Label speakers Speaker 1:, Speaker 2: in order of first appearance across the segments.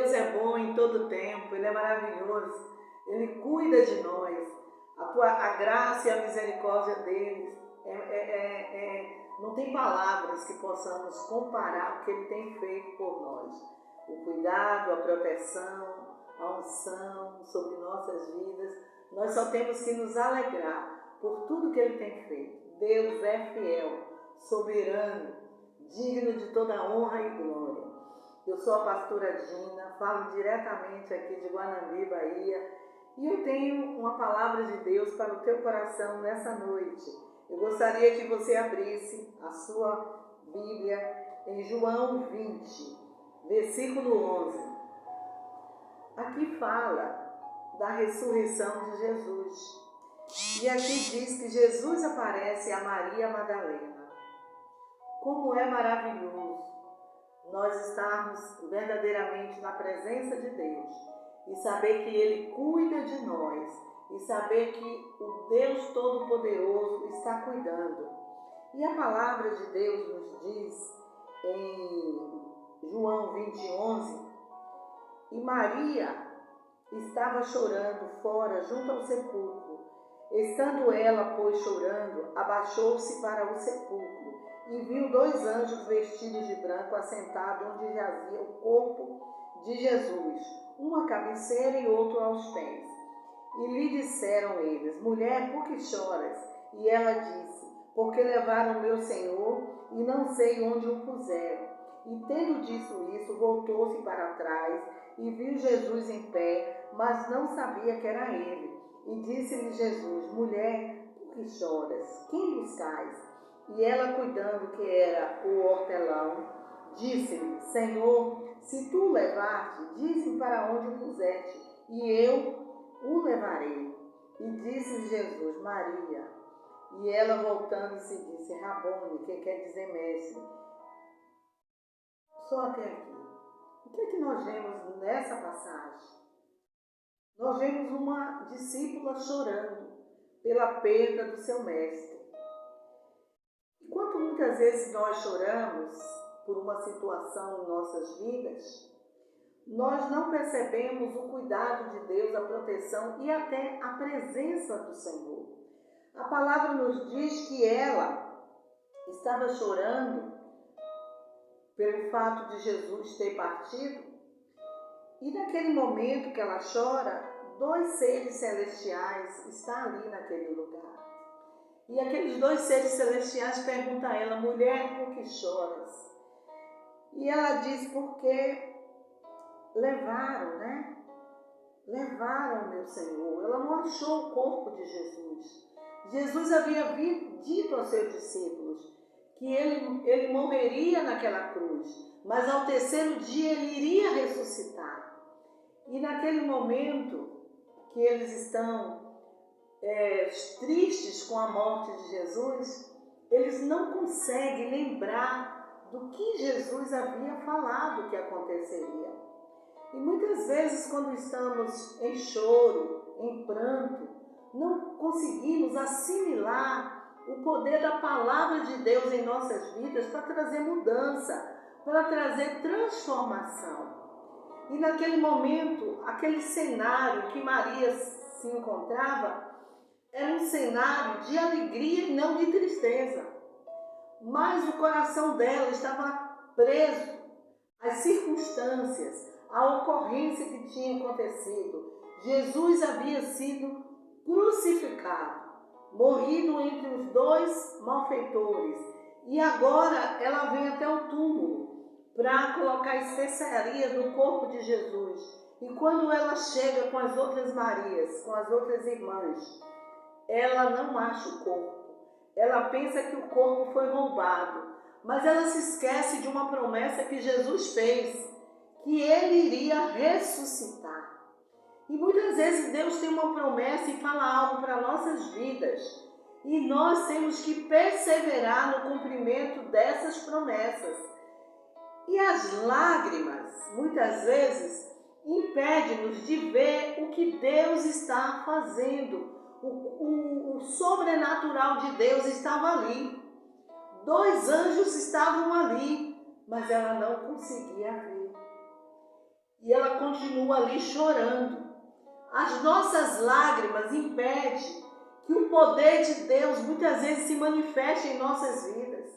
Speaker 1: Deus é bom em todo tempo, Ele é maravilhoso, Ele cuida de nós. A graça e a misericórdia deles, não tem palavras que possamos comparar o que Ele tem feito por nós. O cuidado, a proteção, a unção sobre nossas vidas. Nós só temos que nos alegrar por tudo que Ele tem feito. Deus é fiel, soberano, digno de toda honra e glória. Eu sou a pastora Dina, falo diretamente aqui de Guanambi, Bahia, e eu tenho uma palavra de Deus para o teu coração nessa noite. Eu gostaria que você abrisse a sua Bíblia em João 20, versículo 11. Aqui fala da ressurreição de Jesus. E aqui diz que Jesus aparece a Maria Madalena. Como é maravilhoso nós estarmos verdadeiramente na presença de Deus e saber que Ele cuida de nós e saber que o Deus Todo-Poderoso está cuidando. E a palavra de Deus nos diz em João 20, 11, e Maria estava chorando fora junto ao sepulcro. Estando ela, pois, chorando, abaixou-se para o sepulcro e viu 2 anjos vestidos de branco assentados onde jazia o corpo de Jesus, um à cabeceira e outro aos pés. E lhe disseram eles: Mulher, por que choras? E ela disse: Porque levaram meu Senhor e não sei onde o puseram. E tendo dito isso, voltou-se para trás e viu Jesus em pé, mas não sabia que era ele. E disse-lhe Jesus: Mulher, por que choras? Quem buscais? E ela, cuidando que era o hortelão, disse-lhe: Senhor, se tu o levaste, dize-me para onde o puseste, e eu o levarei. E disse Jesus: Maria. E ela, voltando-se, disse: Rabone, que quer dizer mestre. Só até aqui. O que é que nós vemos nessa passagem? Nós vemos uma discípula chorando pela perda do seu mestre. Enquanto muitas vezes nós choramos por uma situação em nossas vidas, nós não percebemos o cuidado de Deus, a proteção e até a presença do Senhor. A palavra nos diz que ela estava chorando pelo fato de Jesus ter partido, e naquele momento que ela chora, 2 seres celestiais estão ali naquele lugar. E aqueles 2 seres celestiais perguntam a ela: Mulher, por que choras? E ela diz: Porque levaram, Levaram meu Senhor. Ela não achou o corpo de Jesus. Jesus havia dito aos seus discípulos que ele morreria naquela cruz, mas ao 3º dia ele iria ressuscitar. E naquele momento que eles estão tristes com a morte de Jesus, eles não conseguem lembrar do que Jesus havia falado que aconteceria. E muitas vezes, quando estamos em choro, em pranto, não conseguimos assimilar o poder da palavra de Deus em nossas vidas para trazer mudança, para trazer transformação. E naquele momento, aquele cenário que Maria se encontrava era um cenário de alegria e não de tristeza. Mas o coração dela estava preso às circunstâncias, à ocorrência que tinha acontecido. Jesus havia sido crucificado, morrido entre os 2 malfeitores. E agora ela vem até o túmulo para colocar especiarias no corpo de Jesus. E quando ela chega com as outras Marias, com as outras irmãs, ela não acha o corpo. Ela pensa que o corpo foi roubado, mas ela se esquece de uma promessa que Jesus fez, que ele iria ressuscitar. E muitas vezes Deus tem uma promessa e fala algo para nossas vidas, e nós temos que perseverar no cumprimento dessas promessas. E as lágrimas, muitas vezes, impedem-nos de ver o que Deus está fazendo. O sobrenatural de Deus estava ali. 2 anjos estavam ali, mas ela não conseguia ver. E ela continua ali chorando. As nossas lágrimas impedem que o poder de Deus muitas vezes se manifeste em nossas vidas.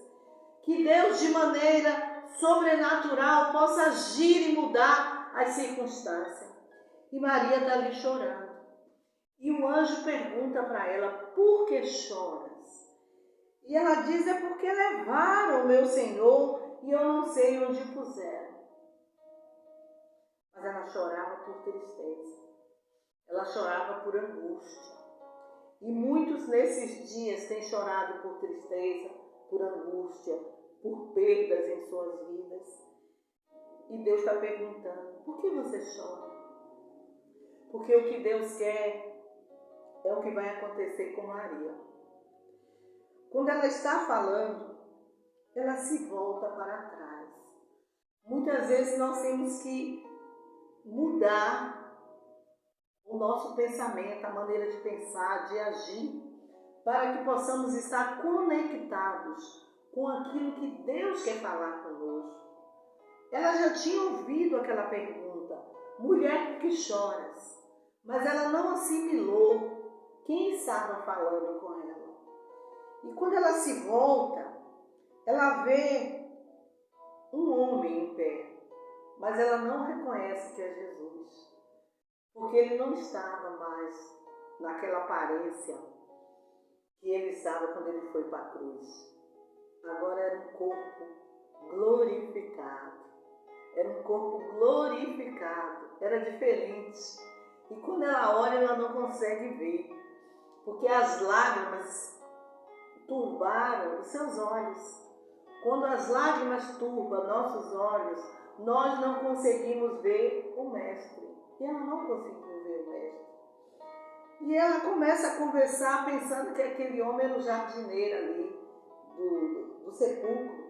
Speaker 1: Que Deus, de maneira sobrenatural, possa agir e mudar as circunstâncias. E Maria está ali chorando. E o anjo pergunta para ela: por que choras? E ela diz: é porque levaram o meu Senhor e eu não sei onde o puseram. Mas ela chorava por tristeza. Ela chorava por angústia. E muitos nesses dias têm chorado por tristeza, por angústia, por perdas em suas vidas. E Deus está perguntando: por que você chora? Porque o que Deus quer é o que vai acontecer com Maria. Quando ela está falando, ela se volta para trás. Muitas vezes nós temos que mudar o nosso pensamento, a maneira de pensar, de agir, para que possamos estar conectados com aquilo que Deus quer falar conosco. Ela já tinha ouvido aquela pergunta: mulher, por que choras? Mas ela não assimilou quem estava falando com ela. E quando ela se volta, ela vê um homem em pé, mas ela não reconhece que é Jesus, porque ele não estava mais naquela aparência que ele estava quando ele foi para a cruz. Agora era um corpo glorificado. Era um corpo glorificado. Era diferente. E quando ela olha, ela não consegue ver, porque as lágrimas turbaram os seus olhos. Quando as lágrimas turbam nossos olhos, nós não conseguimos ver o Mestre. E ela não conseguiu ver o Mestre. E ela começa a conversar pensando que aquele homem era o jardineiro ali do sepulcro.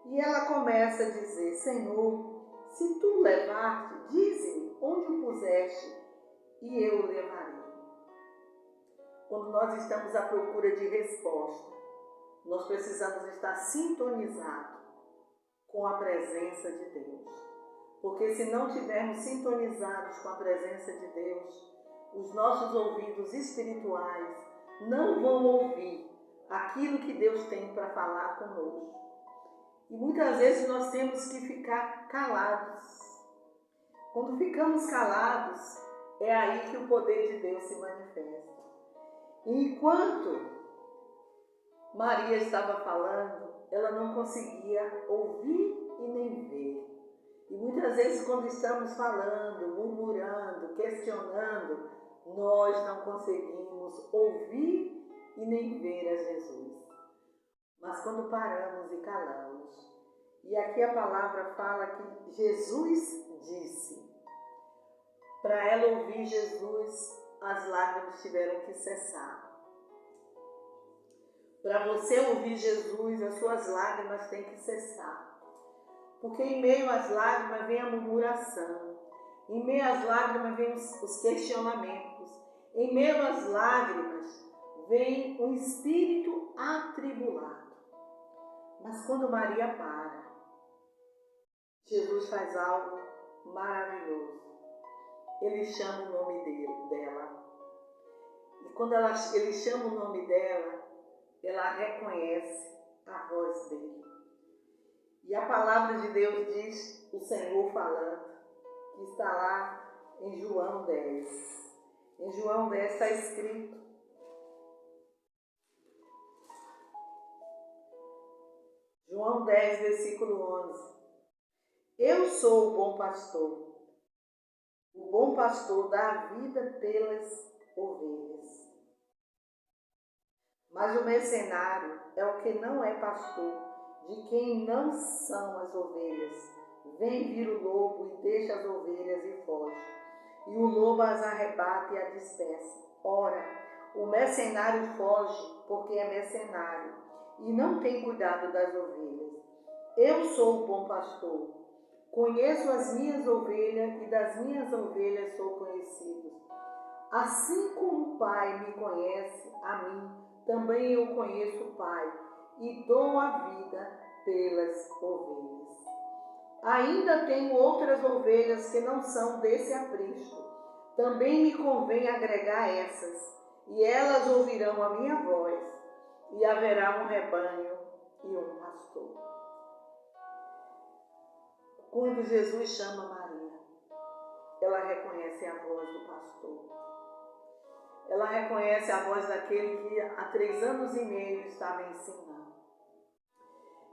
Speaker 1: E ela começa a dizer: Senhor, se tu o levaste, dize-me onde o puseste e eu o levarei. Quando nós estamos à procura de resposta, nós precisamos estar sintonizados com a presença de Deus. Porque se não estivermos sintonizados com a presença de Deus, os nossos ouvidos espirituais não vão ouvir aquilo que Deus tem para falar conosco. E muitas vezes nós temos que ficar calados. Quando ficamos calados, é aí que o poder de Deus se manifesta. E enquanto Maria estava falando, ela não conseguia ouvir e nem ver. E muitas vezes quando estamos falando, murmurando, questionando, nós não conseguimos ouvir e nem ver a Jesus. Mas quando paramos e calamos, e aqui a palavra fala que Jesus disse, para ela ouvir Jesus, as lágrimas tiveram que cessar. Para você ouvir Jesus, as suas lágrimas têm que cessar. Porque em meio às lágrimas vem a murmuração, em meio às lágrimas vem os questionamentos, em meio às lágrimas vem um espírito atribulado. Mas quando Maria para, Jesus faz algo maravilhoso. Ele chama o nome dela. E quando ele chama o nome dela, ela reconhece a voz dele. E a palavra de Deus diz, o Senhor falando, que está lá em João 10. Em João 10 está escrito: João 10, versículo 11. Eu sou o bom pastor. O bom pastor dá a vida pelas ovelhas. Mas o mercenário é o que não é pastor, de quem não são as ovelhas. Vem vir o lobo e deixa as ovelhas e foge. E o lobo as arrebata e as dispersa. Ora, o mercenário foge porque é mercenário e não tem cuidado das ovelhas. Eu sou o bom pastor. Conheço as minhas ovelhas e das minhas ovelhas sou conhecido. Assim como o Pai me conhece a mim, também eu conheço o Pai e dou a vida pelas ovelhas. ainda tenho outras ovelhas que não são desse aprisco. Também me convém agregar essas, e elas ouvirão a minha voz, e haverá um rebanho e um pastor. Quando Jesus chama Maria, ela reconhece a voz do pastor. Ela reconhece a voz daquele que há 3 anos e meio estava ensinando.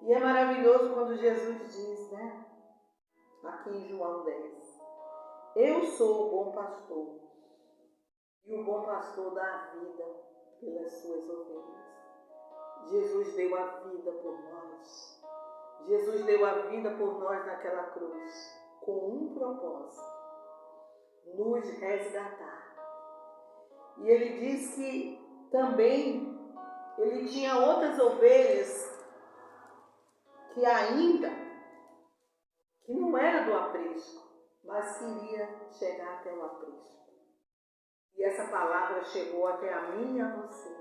Speaker 1: E é maravilhoso quando Jesus diz, né? Aqui em João 10. Eu sou o bom pastor, e o bom pastor dá a vida pelas suas ovelhas. Jesus deu a vida por nós. Jesus deu a vida por nós naquela cruz, com um propósito: nos resgatar. E ele diz que também ele tinha outras ovelhas que ainda, que não era do aprisco, mas queria chegar até o aprisco. E essa palavra chegou até a mim e a você.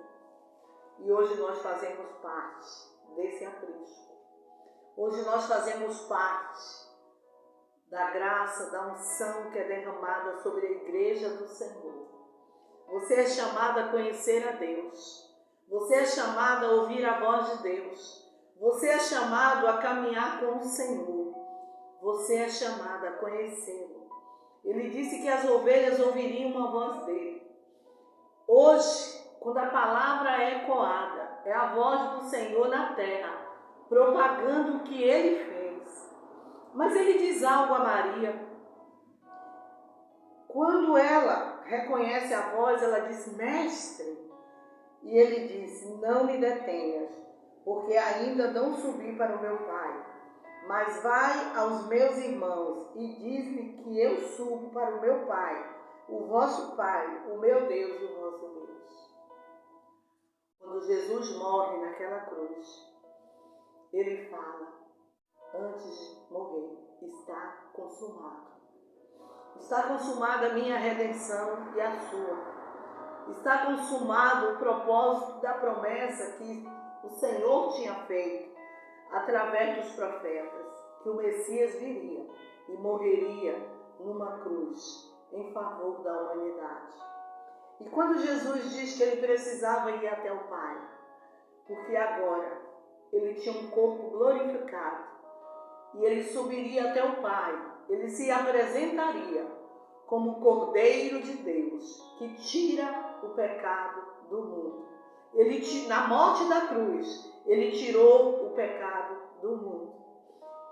Speaker 1: E hoje nós fazemos parte desse aprisco. Hoje nós fazemos parte da graça, da unção que é derramada sobre a igreja do Senhor. Você é chamado a conhecer a Deus. Você é chamado a ouvir a voz de Deus. Você é chamado a caminhar com o Senhor. Você é chamado a conhecê-lo. Ele disse que as ovelhas ouviriam a voz dele. Hoje, quando a palavra é ecoada, é a voz do Senhor na terra, propagando o que ele fez. Mas ele diz algo a Maria. Quando ela reconhece a voz, ela diz: Mestre. E ele disse: Não me detenhas, porque ainda não subi para o meu Pai. Mas vai aos meus irmãos e diz-lhe que eu subo para o meu Pai, o vosso Pai, o meu Deus e o vosso Deus. Quando Jesus morre naquela cruz, ele fala, antes de morrer: está consumado. Está consumada a minha redenção e a sua. Está consumado o propósito da promessa que o Senhor tinha feito através dos profetas, que o Messias viria e morreria numa cruz em favor da humanidade. E quando Jesus diz que ele precisava ir até o Pai, porque agora ele tinha um corpo glorificado e ele subiria até o Pai, ele se apresentaria como o Cordeiro de Deus que tira o pecado do mundo. Ele, na morte da cruz, ele tirou o pecado do mundo.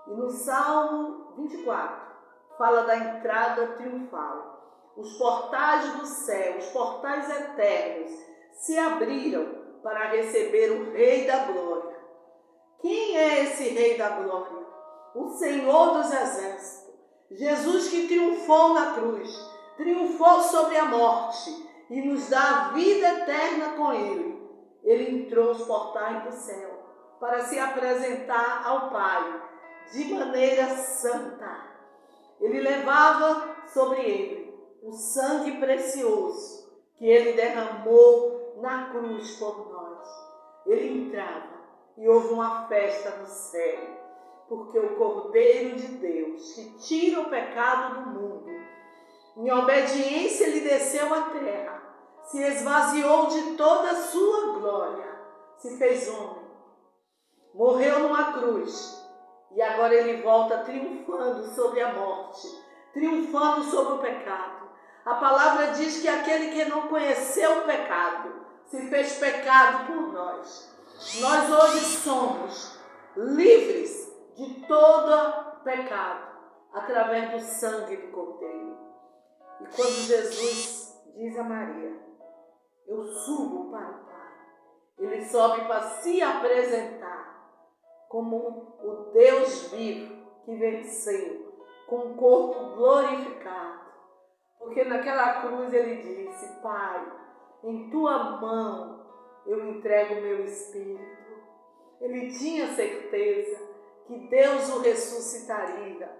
Speaker 1: E no Salmo 24, fala da entrada triunfal. Os portais do céu, os portais eternos, se abriram para receber o Rei da Glória. Quem é esse Rei da Glória? O Senhor dos Exércitos. Jesus que triunfou na cruz, triunfou sobre a morte e nos dá a vida eterna com Ele. Ele entrou os portais do céu para se apresentar ao Pai de maneira santa. Ele levava sobre ele o sangue precioso que ele derramou na cruz por nós. Ele entrava e houve uma festa no céu, porque o Cordeiro de Deus, que tira o pecado do mundo, em obediência ele desceu à terra, se esvaziou de toda a sua glória, se fez homem, morreu numa cruz e agora ele volta triunfando sobre a morte, triunfando sobre o pecado. A palavra diz que aquele que não conheceu o pecado se fez pecado por nós. Nós hoje somos livres de todo pecado através do sangue do Cordeiro. E quando Jesus diz a Maria: eu subo para o Pai, ele sobe para se apresentar como o Deus vivo que venceu, com o corpo glorificado. Porque naquela cruz ele disse: Pai, em tua mão eu entrego o meu espírito. Ele tinha certeza que Deus o ressuscitaria,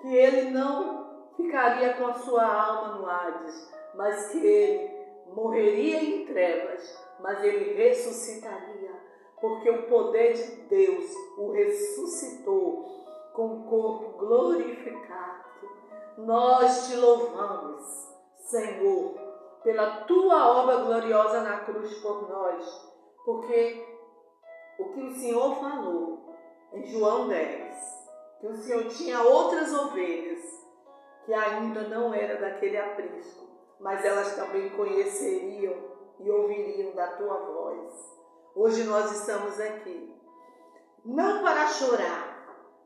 Speaker 1: que ele não ficaria com a sua alma no Hades, mas que ele morreria em trevas, mas ele ressuscitaria, porque o poder de Deus o ressuscitou com o corpo glorificado. Nós te louvamos, Senhor, pela tua obra gloriosa na cruz por nós, porque o que o Senhor falou em João 10, que o Senhor tinha outras ovelhas que ainda não era daquele aprisco, mas elas também conheceriam e ouviriam da tua voz. Hoje nós estamos aqui, não para chorar,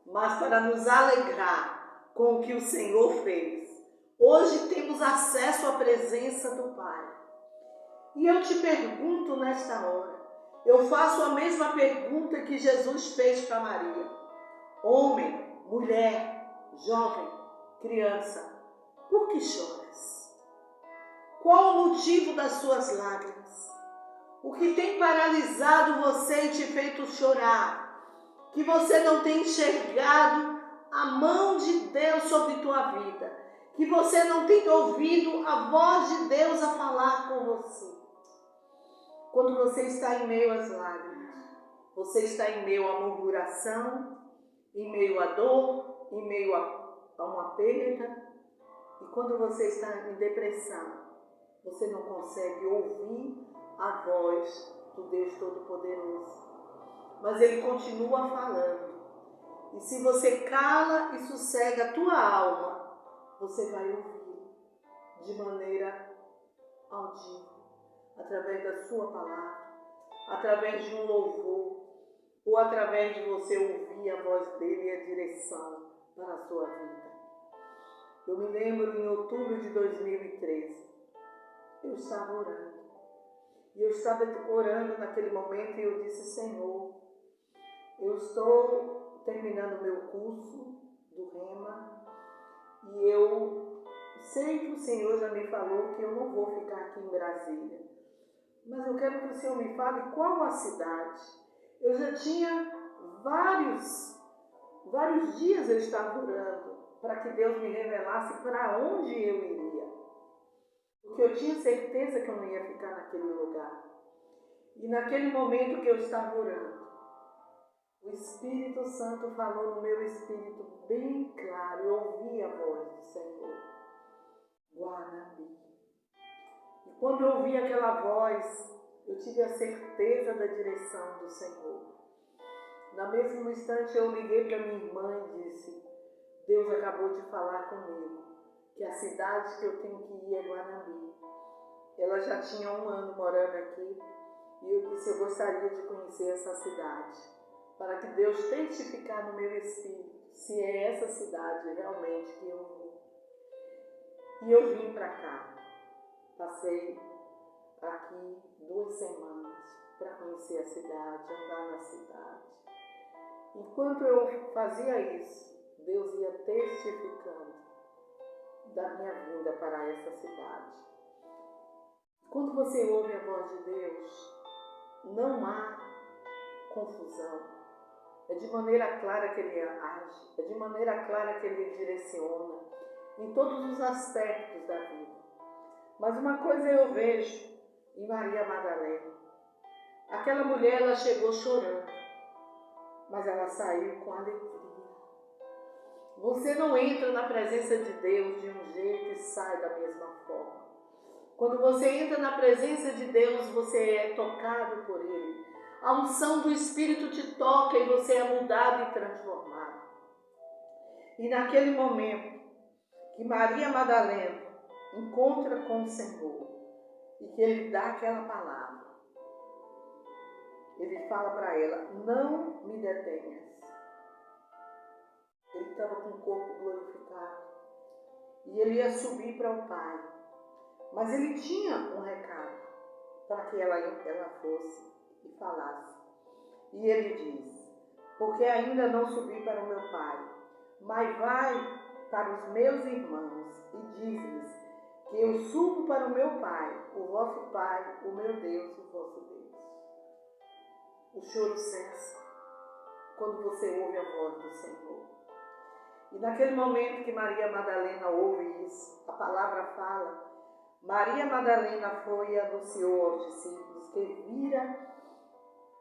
Speaker 1: mas para nos alegrar com o que o Senhor fez. Hoje temos acesso à presença do Pai. E eu te pergunto nesta hora, eu faço a mesma pergunta que Jesus fez para Maria. Homem, mulher, jovem, criança, por que choras? Qual o motivo das suas lágrimas? O que tem paralisado você e te feito chorar? Que você não tem enxergado a mão de Deus sobre tua vida, que você não tem ouvido a voz de Deus a falar com você. Quando você está em meio às lágrimas, você está em meio à murmuração, em meio à dor, em meio a uma perda, e quando você está em depressão, você não consegue ouvir a voz do Deus Todo-Poderoso. Mas Ele continua falando. E se você cala e sossega a tua alma, você vai ouvir de maneira audível, através da sua palavra, através de um louvor, ou através de você ouvir a voz dele e a direção para a sua vida. Eu me lembro em outubro de 2013, eu estava orando. E eu estava orando naquele momento e eu disse, Senhor, eu estou terminando o meu curso do Rema e eu sei que o Senhor já me falou que eu não vou ficar aqui em Brasília. Mas eu quero que o Senhor me fale qual a cidade. Eu já tinha vários dias eu estava orando para que Deus me revelasse para onde eu iria. Porque eu tinha certeza que eu não ia ficar naquele lugar. E naquele momento que eu estava orando, o Espírito Santo falou no meu espírito bem claro, eu ouvi a voz do Senhor, Guanabi. E quando eu ouvi aquela voz, eu tive a certeza da direção do Senhor. No mesmo instante eu liguei para minha irmã e disse, Deus acabou de falar comigo, que a cidade que eu tenho que ir é Guanabi. Ela já tinha 1 ano morando aqui e eu disse, eu gostaria de conhecer essa cidade, para que Deus testificar no meu espírito se é essa cidade realmente que eu vou. E eu vim para cá, passei aqui 2 semanas para conhecer a cidade, andar na cidade. Enquanto eu fazia isso, Deus ia testificando da minha vinda para essa cidade. Quando você ouve a voz de Deus, não há confusão. É de maneira clara que Ele age, é de maneira clara que Ele direciona em todos os aspectos da vida. Mas uma coisa eu vejo em Maria Madalena. Aquela mulher, ela chegou chorando, mas ela saiu com alegria. Você não entra na presença de Deus de um jeito e sai da mesma forma. Quando você entra na presença de Deus, você é tocado por Ele. A unção do Espírito te toca e você é mudado e transformado. E naquele momento que Maria Madalena encontra com o Senhor e que Ele dá aquela palavra, Ele fala para ela, não me detenhas. Ele estava com o corpo glorificado e ele ia subir para o Pai. Mas ele tinha um recado para que ela fosse e falasse. E ele diz, porque ainda não subi para o meu Pai, mas vai para os meus irmãos e diz-lhes que eu subo para o meu Pai, o vosso Pai, o meu Deus, o vosso Deus. O choro cessa quando você ouve a voz do Senhor. E naquele momento que Maria Madalena ouve isso, a palavra fala, Maria Madalena foi e anunciou aos discípulos que vira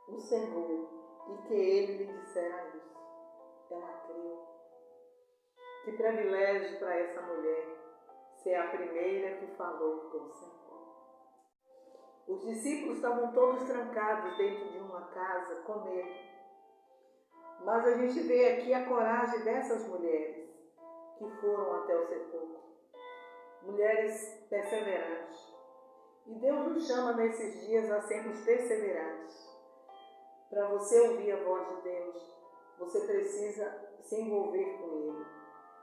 Speaker 1: o Senhor e que ele lhe dissera isso. Ela creu. Que privilégio para essa mulher ser a primeira que falou com o Senhor. Os discípulos estavam todos trancados dentro de uma casa com medo. Mas a gente vê aqui a coragem dessas mulheres que foram até o sepulcro. Mulheres perseverantes. E Deus nos chama nesses dias a sermos perseverantes. Para você ouvir a voz de Deus, você precisa se envolver com Ele.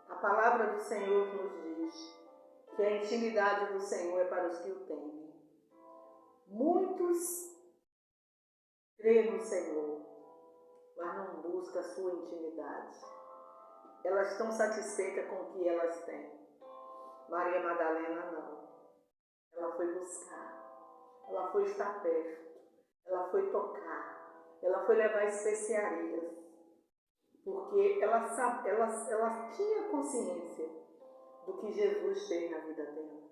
Speaker 1: A palavra do Senhor nos diz que a intimidade do Senhor é para os que o temem. Muitos creem no Senhor, mas não buscam a sua intimidade. Elas estão satisfeitas com o que elas têm. Maria Madalena não. Ela foi buscar, ela foi estar perto, ela foi tocar, ela foi levar especiarias, porque ela tinha consciência do que Jesus fez na vida dela.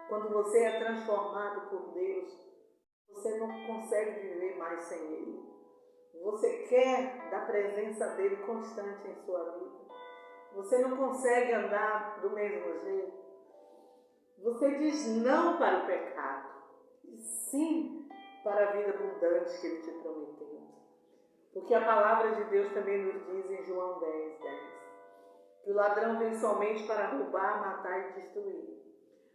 Speaker 1: Quando você é transformado por Deus, você não consegue viver mais sem Ele. Você quer da presença dEle constante em sua vida. Você não consegue andar do mesmo jeito. Você diz não para o pecado e sim para a vida abundante que Ele te prometeu. Porque a palavra de Deus também nos diz em João 10:10, que o ladrão vem somente para roubar, matar e destruir.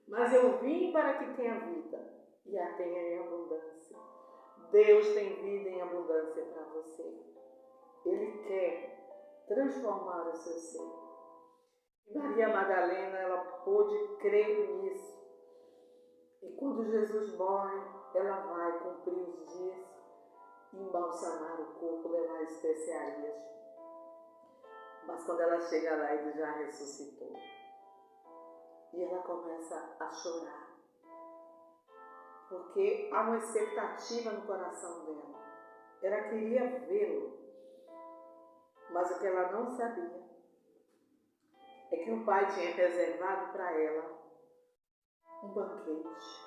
Speaker 1: Mas eu vim para que tenha vida e a tenha em abundância. Deus tem vida em abundância para você. Ele quer transformar o seu ser. Maria Madalena, ela pôde crer nisso. E quando Jesus morre, ela vai cumprir os dias, embalsamar o corpo, levar especiarias. Mas quando ela chega lá, ele já ressuscitou. E ela começa a chorar. Porque há uma expectativa no coração dela. Ela queria vê-lo. Mas o que ela não sabia é que o Pai tinha reservado para ela um banquete.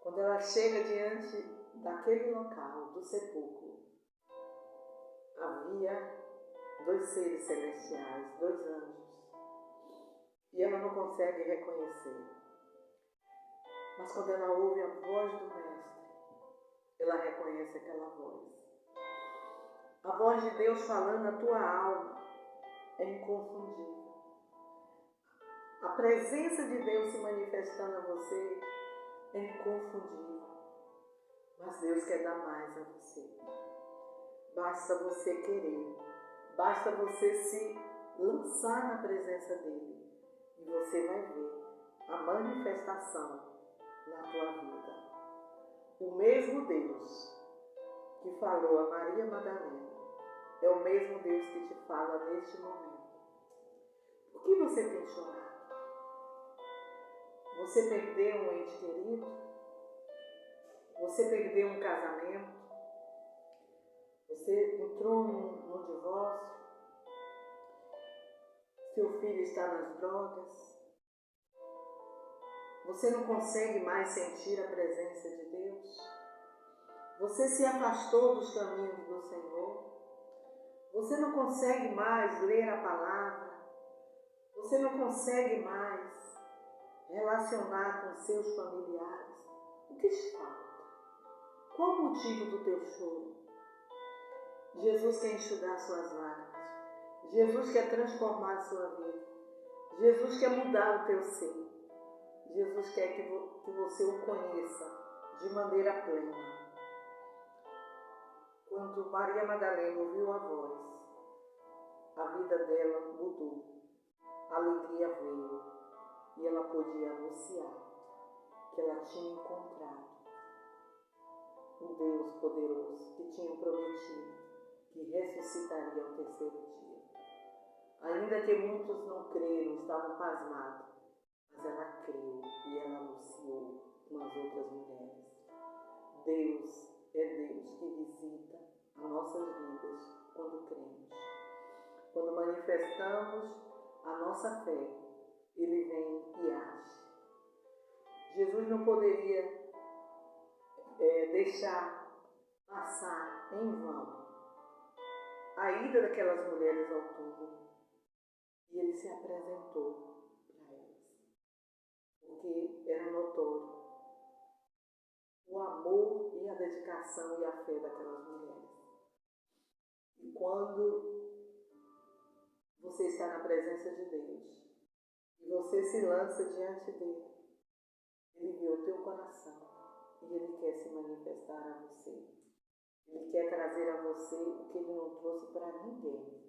Speaker 1: Quando ela chega diante daquele local, do sepulcro, havia 2 seres celestiais, 2 anjos. E ela não consegue reconhecer. Mas quando ela ouve a voz do Mestre, ela reconhece aquela voz. A voz de Deus falando na tua alma é inconfundível. A presença de Deus se manifestando a você é inconfundível. Mas Deus quer dar mais a você. Basta você querer. Basta você se lançar na presença dEle. E você vai ver a manifestação na tua vida. O mesmo Deus que falou a Maria Madalena é o mesmo Deus que te fala neste momento. Por que você tem chorado? Você perdeu um ente querido? Você perdeu um casamento? Você entrou no divórcio? Seu filho está nas drogas? Você não consegue mais sentir a presença de Deus? Você se afastou dos caminhos do Senhor? Você não consegue mais ler a palavra? Você não consegue mais relacionar com seus familiares? O que te falta? Qual o motivo do teu choro? Jesus quer enxugar suas lágrimas. Jesus quer transformar a sua vida. Jesus quer mudar o teu ser. Jesus quer que você o conheça de maneira plena. Quando Maria Madalena ouviu a voz, a vida dela mudou. A alegria veio e ela podia anunciar que ela tinha encontrado um Deus poderoso que tinha prometido que ressuscitaria ao 3º dia. Ainda que muitos não creram, estavam pasmados, mas ela creu e ela anunciou com as outras mulheres. Deus é Deus que visita as nossas vidas quando cremos. Quando manifestamos a nossa fé, Ele vem e age. Jesus não poderia deixar passar em vão a ida daquelas mulheres ao túmulo. E ele se apresentou para eles, porque era notório o amor e a dedicação e a fé daquelas mulheres. E quando você está na presença de Deus e você se lança diante dele, ele vê o teu coração e ele quer se manifestar a você. Ele quer trazer a você o que ele não trouxe para ninguém.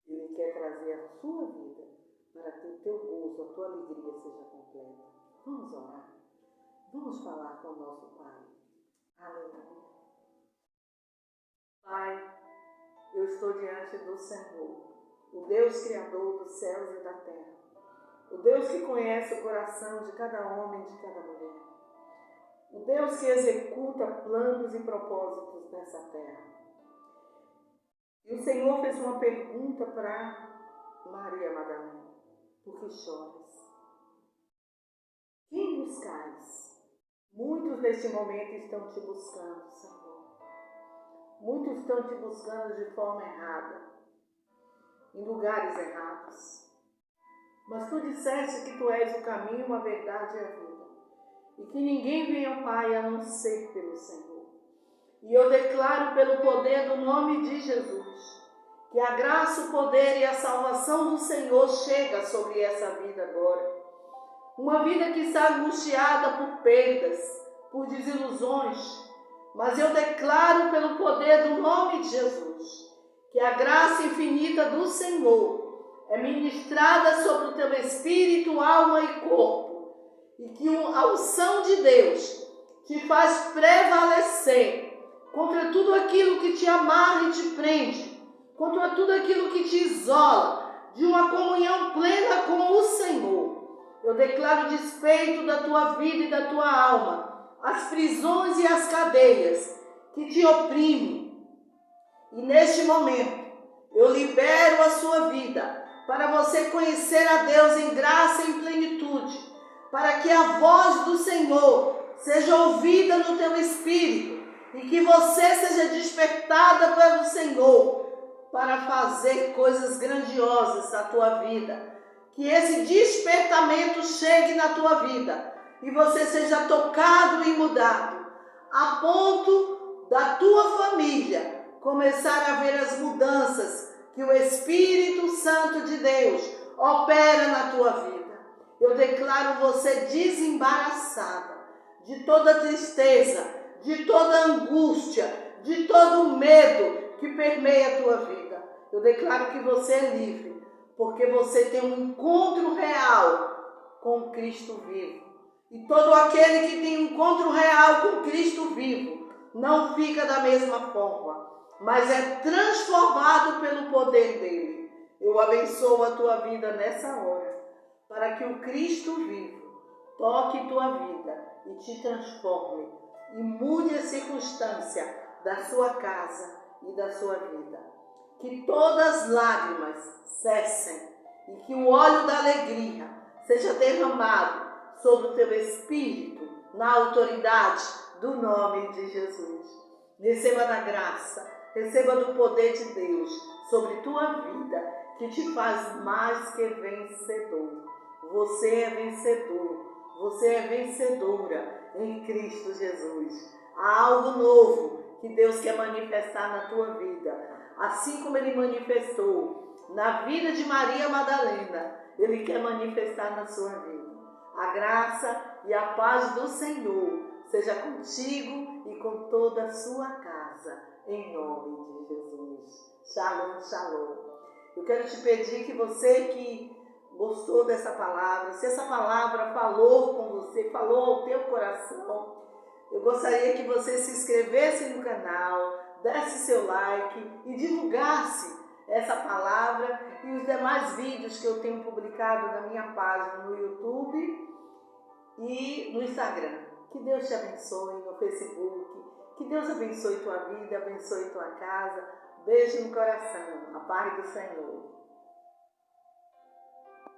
Speaker 1: Ele quer trazer a sua vida para que o teu gozo, a tua alegria seja completa. Vamos orar. Vamos falar com o nosso Pai. Aleluia. Pai, eu estou diante do Senhor, o Deus Criador dos céus e da terra, o Deus que conhece o coração de cada homem e de cada mulher, o Deus que executa planos e propósitos nessa terra. E o Senhor fez uma pergunta para Maria Madalena: por que choras? Quem buscais? Muitos neste momento estão te buscando, Senhor. Muitos estão te buscando de forma errada, em lugares errados. Mas tu disseste que tu és o caminho, a verdade e a vida, e que ninguém vem ao Pai a não ser pelo Senhor. E eu declaro pelo poder do nome de Jesus, que a graça, o poder e a salvação do Senhor chega sobre essa vida agora. Uma vida que está angustiada por perdas, por desilusões, mas eu declaro pelo poder do nome de Jesus, que a graça infinita do Senhor é ministrada sobre o teu espírito, alma e corpo, e que a unção de Deus te faz prevalecer contra tudo aquilo que te amarra e te prende, contra tudo aquilo que te isola de uma comunhão plena com o Senhor. Eu declaro despeito da tua vida e da tua alma, as prisões e as cadeias que te oprimem. E neste momento, eu libero a sua vida para você conhecer a Deus em graça e em plenitude, para que a voz do Senhor seja ouvida no teu espírito e que você seja despertada pelo Senhor para fazer coisas grandiosas na tua vida. Que esse despertamento chegue na tua vida e você seja tocado e mudado, a ponto da tua família começar a ver as mudanças que o Espírito Santo de Deus opera na tua vida. Eu declaro você desembaraçada de toda tristeza, de toda angústia, de todo medo que permeia a tua vida. Eu declaro que você é livre, porque você tem um encontro real com Cristo vivo. E todo aquele que tem um encontro real com Cristo vivo não fica da mesma forma, mas é transformado pelo poder dele. Eu abençoo a tua vida nessa hora, para que o Cristo vivo toque tua vida e te transforme e mude a circunstância da sua casa e da sua vida. Que todas as lágrimas cessem e que o óleo da alegria seja derramado sobre o teu espírito na autoridade do nome de Jesus. Receba da graça, receba do poder de Deus sobre tua vida, que te faz mais que vencedor. Você é vencedor, você é vencedora em Cristo Jesus. Há algo novo que Deus quer manifestar na tua vida. Assim como Ele manifestou na vida de Maria Madalena, Ele quer manifestar na sua vida. A graça e a paz do Senhor seja contigo e com toda a sua casa, em nome de Jesus. Shalom, shalom. Eu quero te pedir que você que gostou dessa palavra, se essa palavra falou com você, falou ao teu coração, eu gostaria que você se inscrevesse no canal, desse seu like e divulgasse essa palavra e os demais vídeos que eu tenho publicado na minha página no YouTube e no Instagram. Que Deus te abençoe no Facebook, que Deus abençoe tua vida, abençoe tua casa. Beijo no coração, a paz do Senhor.